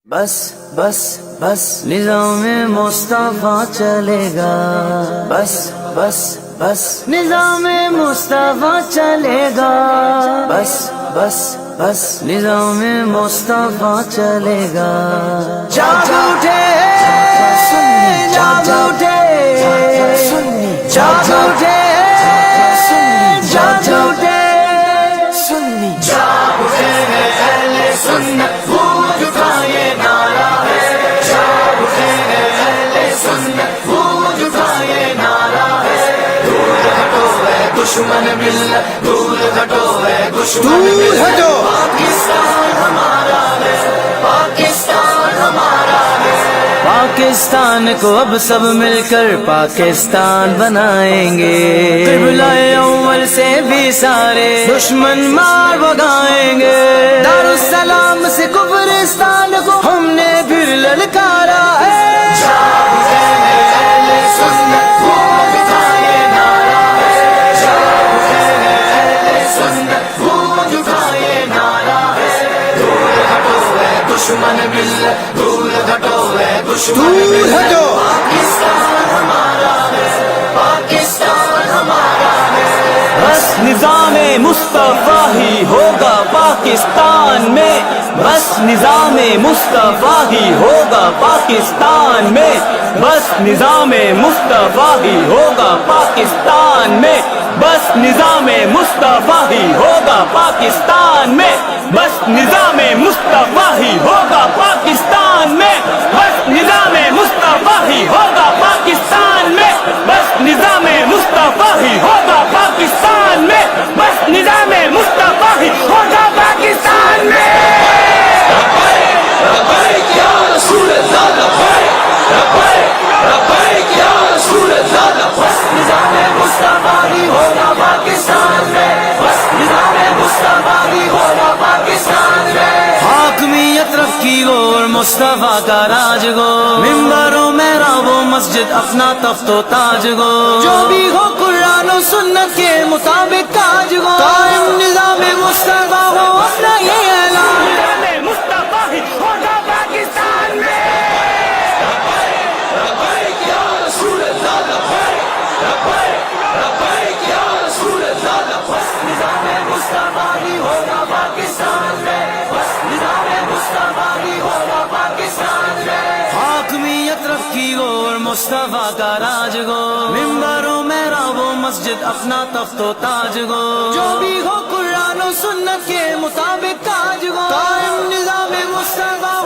بس بس بس نظام مصطفیٰ چلے گا، بس بس بس نظام مصطفیٰ چلے گا، بس بس بس نظام مصطفیٰ چلے گا۔ جاگ اٹھے جاگ اٹھے جاگ اٹھے جاگ اٹھے سنی جاگ اٹھے اہل سنت گونج اٹھا یہ نعرہ ہے، جاگ اٹھے اہل سنت گونج اٹھا یہ نعرہ ہے۔ دور ہٹو ہے دشمن ملت، دور ہٹو ہے دشمن ملت، پاکستان ہمارا ہے، پاکستان ہمارا ہے۔ پاکستان کو اب سب مل کر پاکستان بنائیں گے، قبلہ اول سے بھی سارے دشمن مار بگائیں گے۔ دارالسلام سے کفرستان کو ہم نے پھر للکارا ہے۔ جاگ اٹھے اہل سنت گونج اٹھا یہ نعرہ ہے، جاگ اٹھے اہل سنت گونج اٹھا یہ نعرہ ہے۔ دور ہٹو ہے دشمن ملت، دور ہٹو ہے دشمن ملت، پاکستان ہمارا ہے، پاکستان ہمارا ہے۔ بس نظام مصطفیٰ ہی ہوگا پاکستان میں، بس نظام مصطفیٰ ہی ہوگا پاکستان میں، بس نظام مصطفیٰ ہی ہوگا پاکستان میں، بس نظام مصطفیٰ ہی ہوگا پاکستان میں، بس نظام مصطفیٰ ہی ہوگا پاکستان میں، بس نظام مصطفیٰ ہی ہوگا پاکستان میں، بس نظام مصطفیٰ ہی ہوگا پاکستان میں، بس نظام مصطفیٰ ہی ہوگا پاکستان میں۔ لبیک یا رسول اللہ، لبیک لبیک لبیک یا رسول اللہ، بس نظام مصطفیٰ ہی ہوگا پاکستان میں، بس نظام مصطفیٰ ہی ہوگا پاکستان میں۔ حاکمیت رکھی گو اور مصطفیٰ کا راج گو، ممبروں میں رہو مسجد اپنا تخت و تاج گو، جو بھی ہو قرآن و سنت کے مطابق تاج گو، قائم نظام مصطفیٰ ہو اپنا یہ اعلان، نظام مصطفیٰ ہی ہوگا پاکستان میں۔ لبیک یا رسول اللہ، لبیک لبیک لبیک یا رسول اللہ، بس نظام مصطفیٰ ہی ہوگا پاکستان میں، بس نظام مصطفیٰ ہی ہوگا پاکستان میں۔ حاکمیت رکھی گو اور مصطفیٰ کا راج گو، ممبروں میں رہو مسجد اپنا تخت و تاج گو، جو بھی ہو قرآن و سنت کے مطابق تاج گو، قائم نظام مصطفیٰ